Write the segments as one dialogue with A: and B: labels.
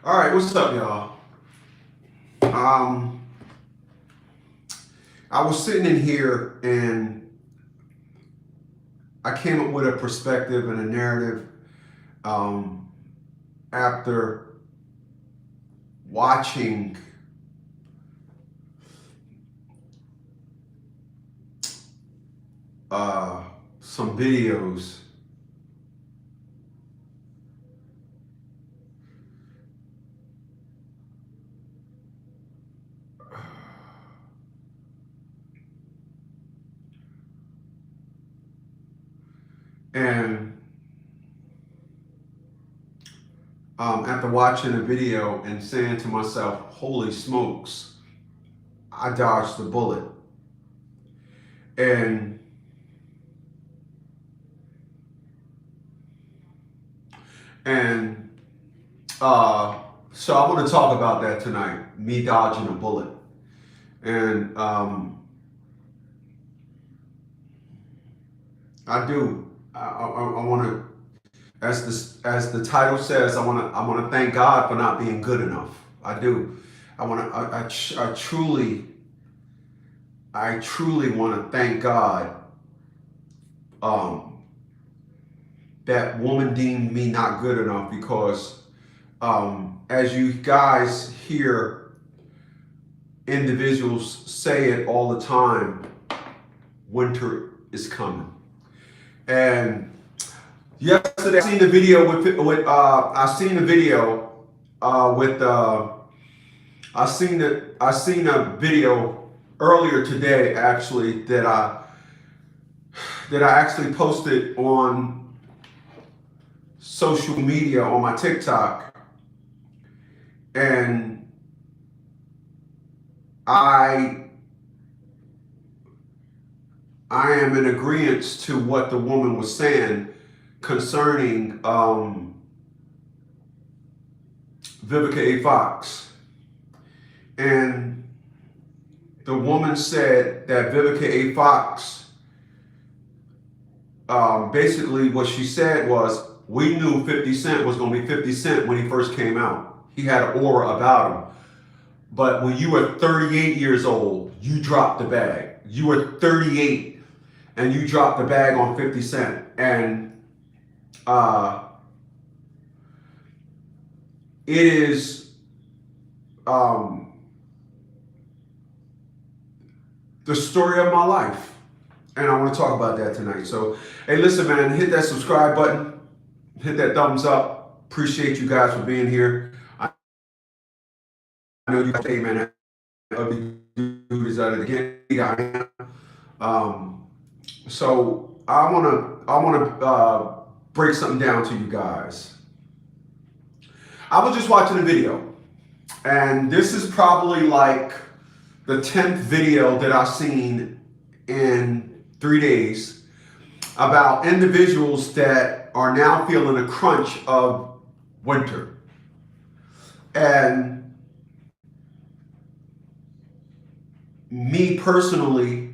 A: All right, what's up, y'all? I was sitting in here and I came up with a perspective and a narrative after watching some videos. And after watching the video and saying to myself, holy smokes, I dodged the bullet. And and so I want to talk about that tonight, me dodging a bullet. And I do. I want to, as the title says, I want to thank God for not being good enough. I do. I truly want to thank God that woman deemed me not good enough, because as you guys hear individuals say it all the time, winter is coming. And yesterday I seen the video I seen a video earlier today, actually, that I actually posted on social media on my TikTok. And I am in agreement to what the woman was saying concerning Vivica A. Fox. And the woman said that Vivica A. Fox, basically what she said was, we knew 50 Cent was going to be 50 Cent when he first came out. He had an aura about him. But when you were 38 years old, you dropped the bag. You were 38 and you dropped the bag on 50 Cent. And it is the story of my life. And I want to talk about that tonight. So, hey, listen, man, hit that subscribe button. Hit that thumbs up. Appreciate you guys for being here. I know you guys, hey, man, ugly dude is out of the game. I am. So I wanna break something down to you guys. I was just watching a video, and this is probably like the 10th video that I've seen in 3 days about individuals that are now feeling a crunch of winter. And me personally,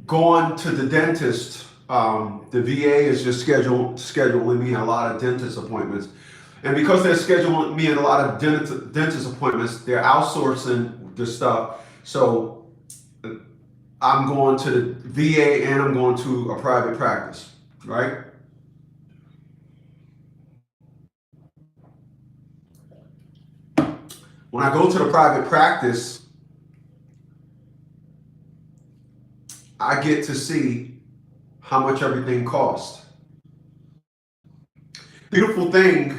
A: going to the dentist, the VA is just scheduling me a lot of dentist appointments. And because they're scheduling me in a lot of dentist appointments, they're outsourcing the stuff. So I'm going to the VA and I'm going to a private practice, right? when I go to the private practice, I get to see how much everything costs. Beautiful thing,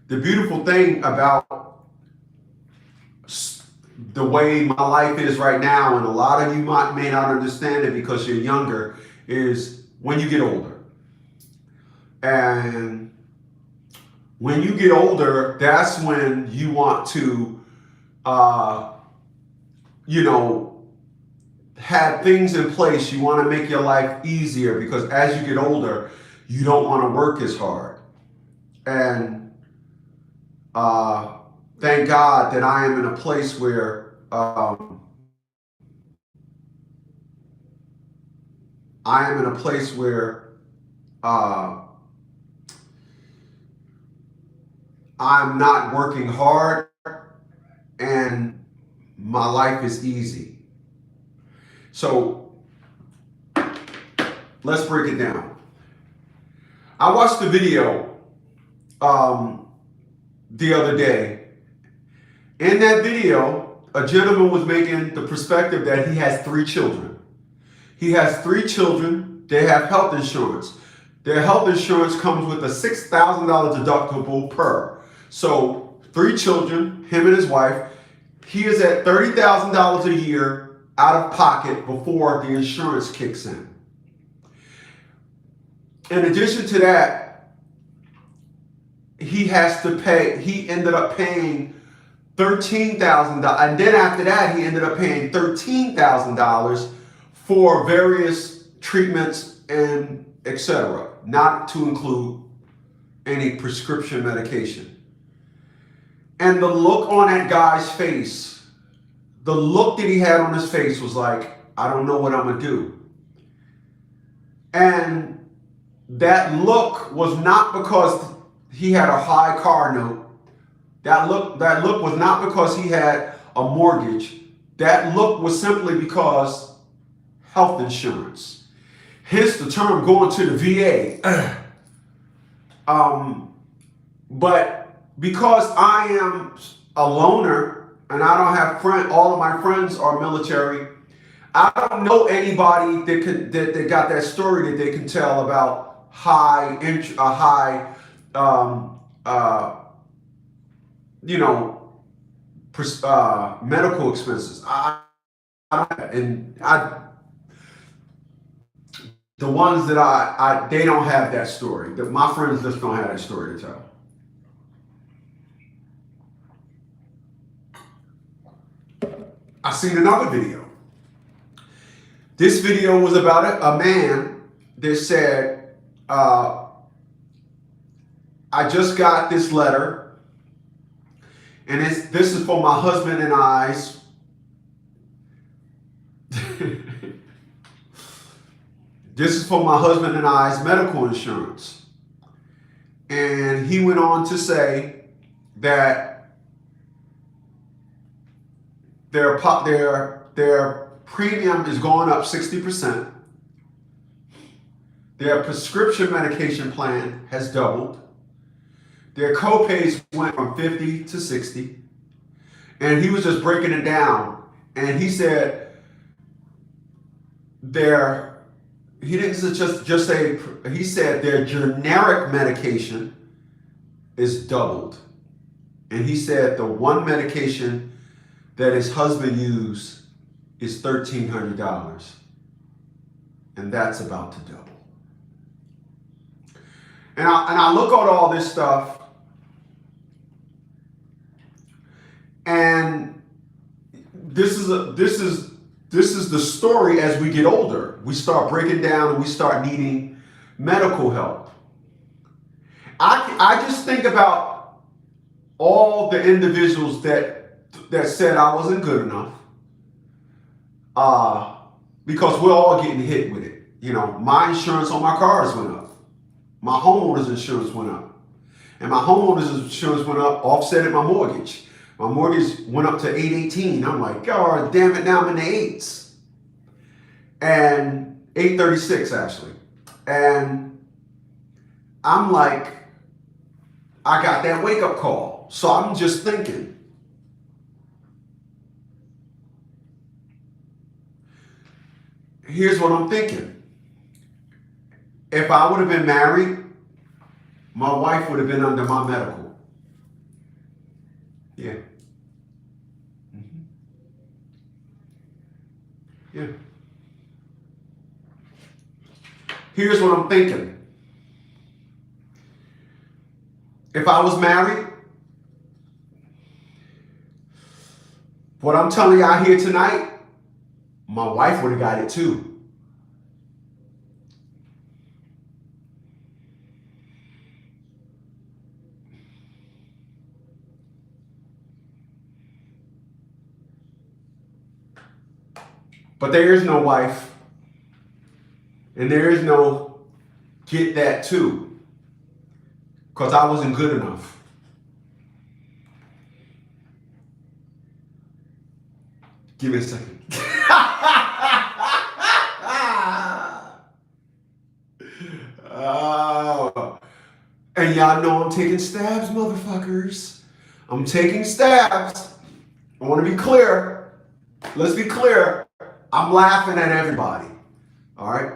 A: the beautiful thing about the way my life is right now, and a lot of you may not understand it because you're younger, is when you get older. And when you get older, that's when you want to, have things in place. You want to make your life easier because as you get older, you don't want to work as hard. And thank God that I am in a place where I'm not working hard and my life is easy. So let's break it down. I watched the video the other day. In that video, a gentleman was making the perspective that he has 3 children. He has 3 children. They have health insurance. Their health insurance comes with a $6,000 deductible per. So 3 children, him and his wife. He is at $30,000 a year out of pocket before the insurance kicks in. In addition to that, he ended up paying $13,000, and then after that, he ended up paying $13,000 for various treatments and etc., not to include any prescription medication. And the look on that guy's face, the look that he had on his face was like, I don't know what I'm gonna do. And that look was not because he had a high car note. That look was not because he had a mortgage. That look was simply because health insurance. Hence the term going to the VA. But because I am a loner and I don't have all of my friends are military, I don't know anybody that got that story that they can tell about medical expenses. The ones that they don't have that story. My friends just don't have that story to tell. I seen another video. This video was about a man that said, I just got this letter, and this is for my husband and I's. This is for my husband and I's medical insurance. And he went on to say that their premium is going up 60%. Their prescription medication plan has doubled. Their co-pays went from 50 to 60. And he was just breaking it down. And he said he didn't just say, he said their generic medication is doubled. And he said the one medication that his husband used is $1,300. And that's about to double. And I look at all this stuff, and this is the story as we get older. We start breaking down and we start needing medical help. I just think about all the individuals that said I wasn't good enough, because we're all getting hit with it. You know, my insurance on my cars went up. My homeowner's insurance went up. And my homeowner's insurance went up, offsetting my mortgage. My mortgage went up to $818. I'm like, God damn it, now I'm in the 8s. And $836 actually. And I'm like, I got that wake up call. So I'm just thinking, here's what I'm thinking. If I would have been married, my wife would have been under my medical. Yeah. Mm-hmm. Yeah. Here's what I'm thinking. If I was married, what I'm telling y'all here tonight, my wife would have got it too. But there is no wife, and there is no get that too, because I wasn't good enough. Give me a second. Oh. And y'all know I'm taking stabs, motherfuckers. I'm taking stabs. I want to be clear. Let's be clear. I'm laughing at everybody. All right?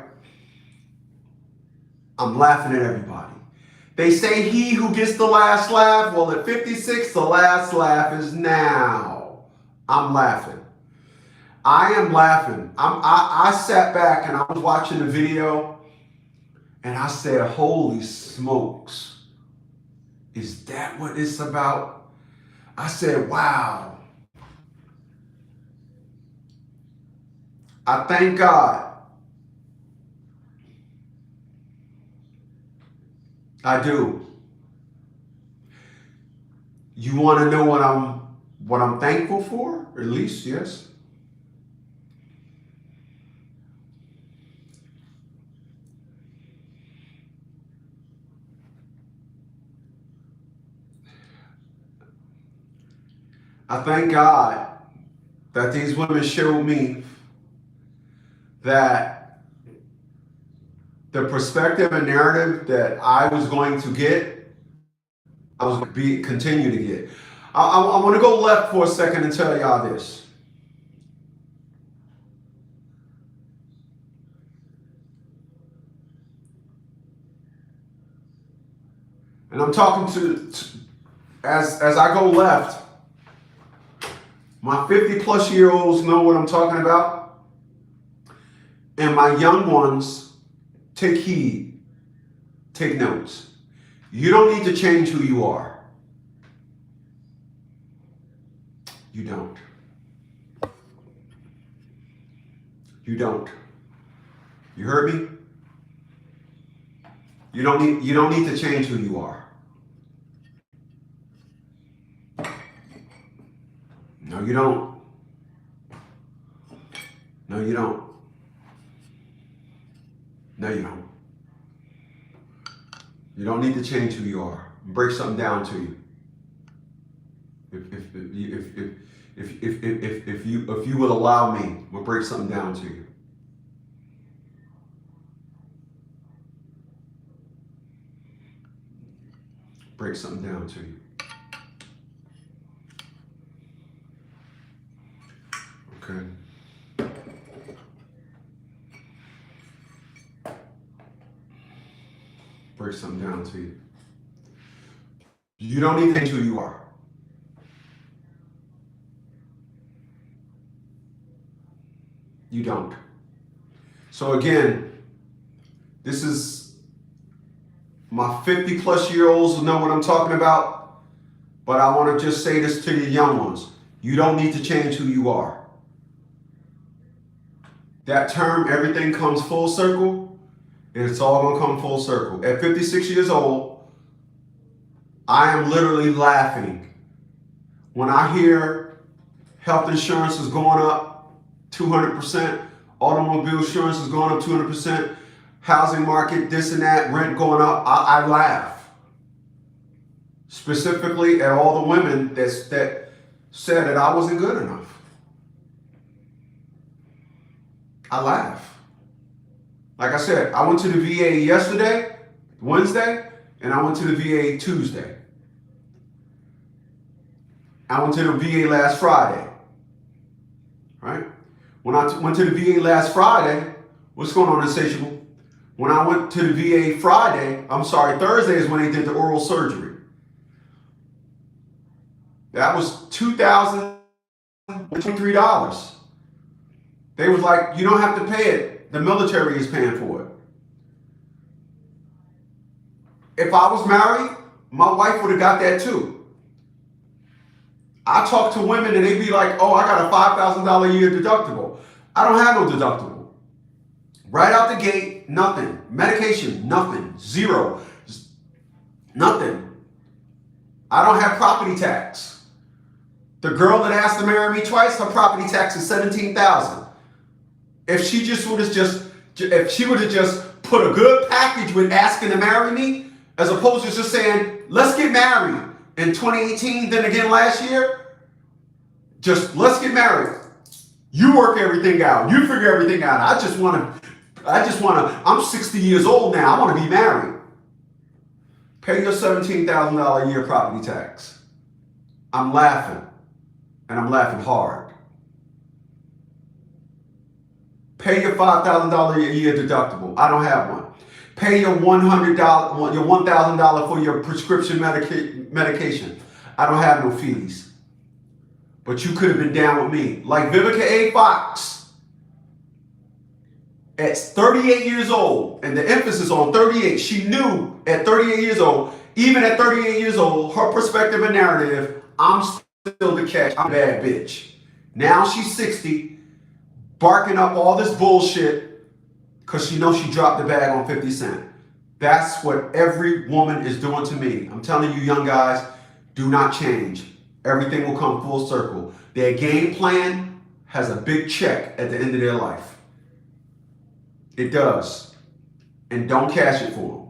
A: I'm laughing at everybody. They say he who gets the last laugh. Well, at 56, the last laugh is now. I'm laughing. I am laughing. I sat back and I was watching the video and I said, holy smokes. Is that what it's about? I said, wow. I thank God. I do. You want to know what I'm thankful for? At least, yes. I thank God that these women showed me that the perspective and narrative that I was going to get, I was going to continue to get. I want to go left for a second and tell y'all this. And I'm talking to as I go left, my 50-plus-year-olds know what I'm talking about. And my young ones, take heed, take notes. You don't need to change who you are. You don't. You don't. You heard me? You don't need to change who you are. No, you don't. No, you don't. No, you don't. You don't need to change who you are. Break something down to you. If you will allow me, we'll break something down to you. Break something down to you. Okay. Break something down to you. You don't need to change who you are. You don't. So again, this is my 50-plus-year-olds who know what I'm talking about, but I want to just say this to the young ones. You don't need to change who you are. That term, everything comes full circle, it's all going to come full circle. At 56 years old, I am literally laughing when I hear health insurance is going up 200%, automobile insurance is going up 200%, housing market, this and that, rent going up. I laugh. Specifically at all the women that said that I wasn't good enough. I laugh. Like I said, I went to the VA yesterday, Wednesday, and I went to the VA Tuesday. I went to the VA last Friday. Right? When I went to the VA last Friday, what's going on, Insatiable? When I went to the VA Thursday is when they did the oral surgery. That was $2,023. They was like, you don't have to pay it. The military is paying for it. If I was married, my wife would have got that too. I talk to women and they be like, oh, I got a $5,000 a year deductible. I don't have no deductible. Right out the gate, nothing. Medication, nothing. Zero. Nothing. I don't have property tax. The girl that asked to marry me twice, her property tax is $17,000. If she would have just put a good package with asking to marry me, as opposed to just saying, let's get married in 2018, then again last year, just let's get married. You work everything out. You figure everything out. I just want to, I'm 60 years old now. I want to be married. Pay your $17,000 a year property tax. I'm laughing, and I'm laughing hard. Pay your $5,000 a year deductible. I don't have one. Pay your $1,000 for your prescription medication. I don't have no fees. But you could have been down with me. Like Vivica A. Fox, at 38 years old, and the emphasis on 38, she knew at 38 years old, even at 38 years old, her perspective and narrative, I'm still the catch. I'm a bad bitch. Now she's 60, barking up all this bullshit because she knows she dropped the bag on 50 Cent. That's what every woman is doing to me. I'm telling you, young guys, do not change. Everything will come full circle. Their game plan has a big check at the end of their life. It does. And don't cash it for them.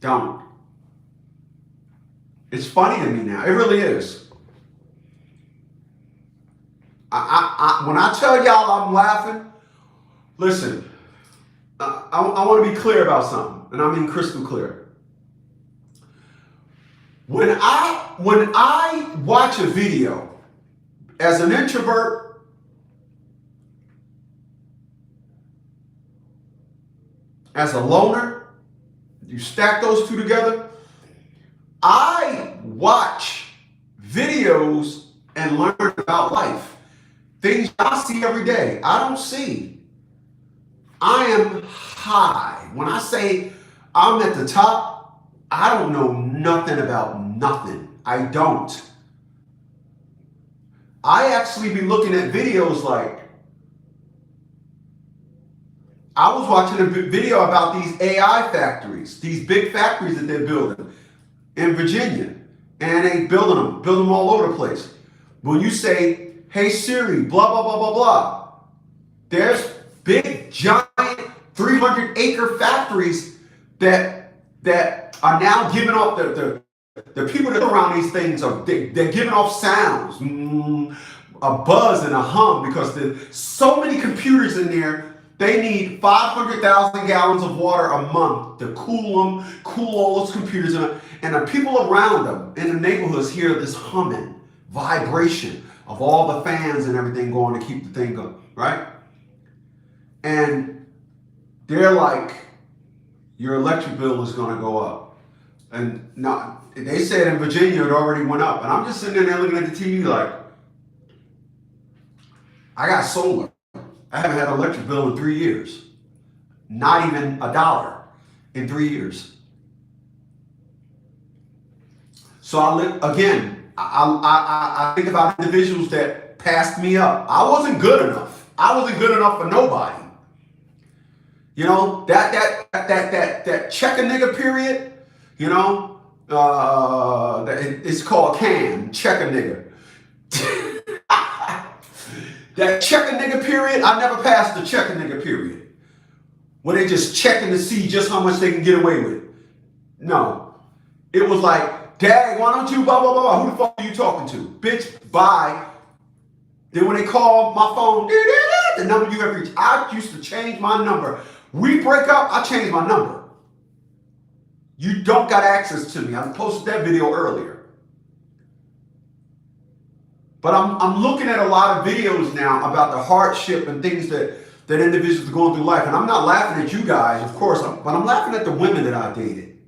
A: Don't. It's funny to me now. It really is. When I tell y'all I'm laughing, listen, I want to be clear about something, and I mean crystal clear. When I watch a video, as an introvert, as a loner, you stack those two together, I watch videos and learn about life. Things I see every day, I don't see. I am high. When I say I'm at the top, I don't know nothing about nothing. I don't. I actually be looking at videos like, I was watching a video about these AI factories, these big factories that they're building in Virginia, and they building them all over the place. When you say, hey Siri, blah, blah, blah, blah, blah, there's big, giant 300-acre factories that are now giving off the people that are around these things they're giving off sounds, a buzz and a hum, because there's so many computers in there. They need 500,000 gallons of water a month to cool all those computers, and the people around them in the neighborhoods hear this humming, vibration of all the fans and everything going to keep the thing going, right? And they're like, your electric bill is going to go up. And now, they said in Virginia it already went up. And I'm just sitting there looking at the TV like, I got solar. I haven't had an electric bill in 3 years. Not even $1 in 3 years. So I think about individuals that passed me up. I wasn't good enough. I wasn't good enough for nobody. You know, that check a nigga period, you know, it's called CAN, check a nigga. That check a nigga period, I never passed the check a nigga period. Where they just checking to see just how much they can get away with. No. It was like, Dad, why don't you blah, blah, blah. Who the fuck are you talking to? Bitch, bye. Then when they call my phone, The number you have reached. I used to change my number. We break up, I change my number. You don't got access to me. I posted that video earlier. But I'm looking at a lot of videos now about the hardship and things that individuals are going through life. And I'm not laughing at you guys, of course, but I'm laughing at the women that I dated.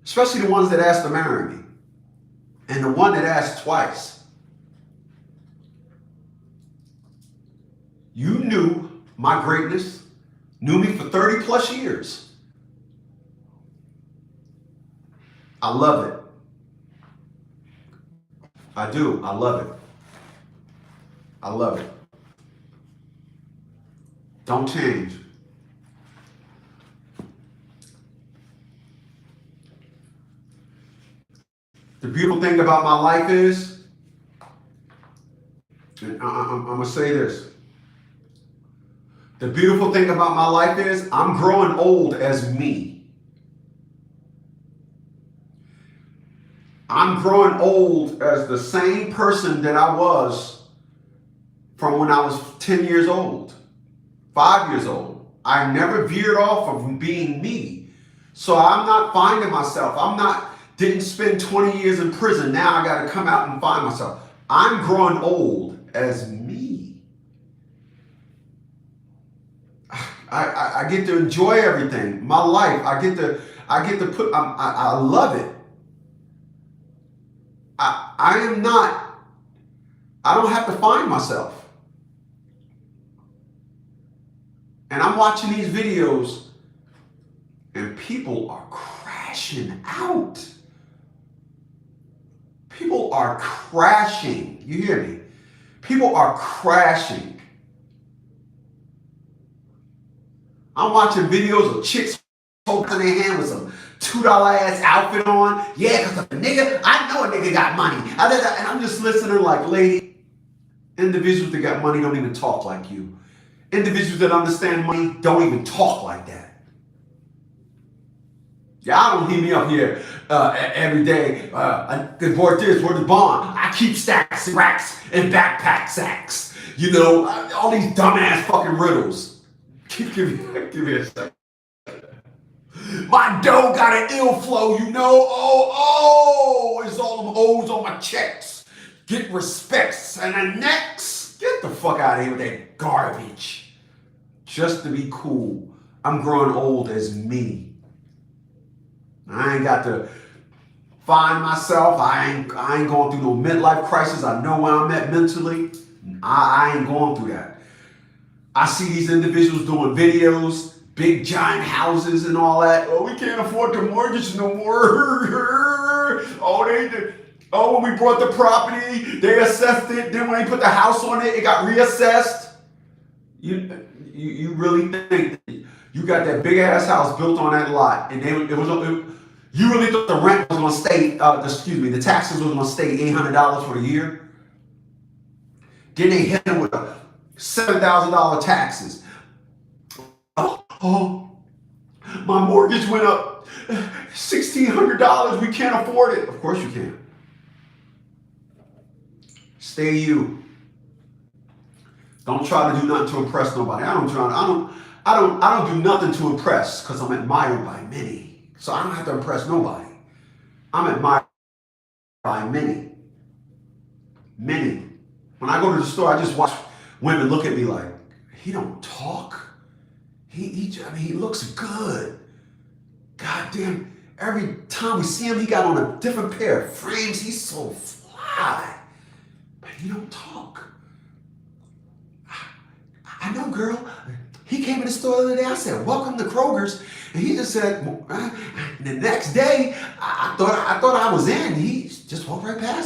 A: Especially the ones that asked to marry me. And the one that asked twice. You knew my greatness, knew me for 30 plus years. I love it. I do. I love it. I love it. Don't change. The beautiful thing about my life is, and I'm going to say this. The beautiful thing about my life is I'm growing old as me. I'm growing old as the same person that I was from when I was 10 years old, 5 years old. I never veered off of being me. So I'm not finding myself. Didn't spend 20 years in prison. Now I got to come out and find myself. I'm growing old as me. I get to enjoy everything. My life. I get to put, I love it. I don't have to find myself. And I'm watching these videos and people are crashing out. People are crashing. You hear me? People are crashing. I'm watching videos of chicks holding their hand with some $2 ass outfit on. Yeah, because I know a nigga got money. And I'm just listening like, lady, individuals that got money don't even talk like you. Individuals that understand money don't even talk like that. Y'all don't hear me up here every day. Word this, word the bond. I keep stacks and racks and backpack sacks. You know, all these dumbass fucking riddles. Give me a second. My dough got an ill flow, you know. Oh, it's all them O's on my checks. Get respects and the next. Get the fuck out of here with that garbage. Just to be cool. I'm growing old as me. I ain't got to find myself. I ain't going through no midlife crisis. I know where I'm at mentally. I ain't going through that. I see these individuals doing videos, big giant houses and all that. Oh, we can't afford the mortgage no more. When we bought the property, they assessed it. Then when they put the house on it, it got reassessed. You really think that you got that big ass house built on that lot, and you really thought the rent was going to stay? The taxes was going to stay $800 for the year? Then they hit them with a $7,000 taxes. Oh, my mortgage went up $1,600. We can't afford it. Of course you can. Stay you. Don't try to do nothing to impress nobody. I don't do nothing to impress because I'm admired by many. So I don't have to impress nobody. I'm admired by many. Many. When I go to the store, I just watch women look at me like, he don't talk. He looks good. God damn, every time we see him, he got on a different pair of frames. He's so fly. But he don't talk. I know, girl. He came in the store the other day. I said, welcome to Kroger's. And he just said, and the next day, I thought I was in. He just walked right past